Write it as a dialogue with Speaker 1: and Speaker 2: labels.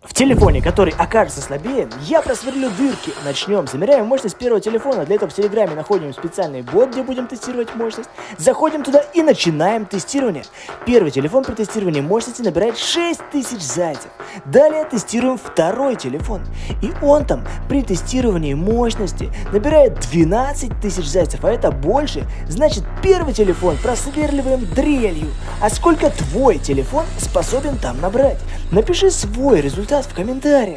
Speaker 1: В телефоне, который окажется слабее, я просверлю дырки. Начнем. Замеряем мощность первого телефона. Для этого в Телеграме находим специальный бот, где будем тестировать мощность. Заходим туда и начинаем тестирование. Первый телефон при тестировании мощности набирает 6000 зайцев. Далее тестируем второй телефон. И он там при тестировании мощности набирает 12 тысяч зайцев, а это больше. Значит, первый телефон просверливаем дрелью. А сколько твой телефон способен там набрать? Напиши свой результат в комментариях.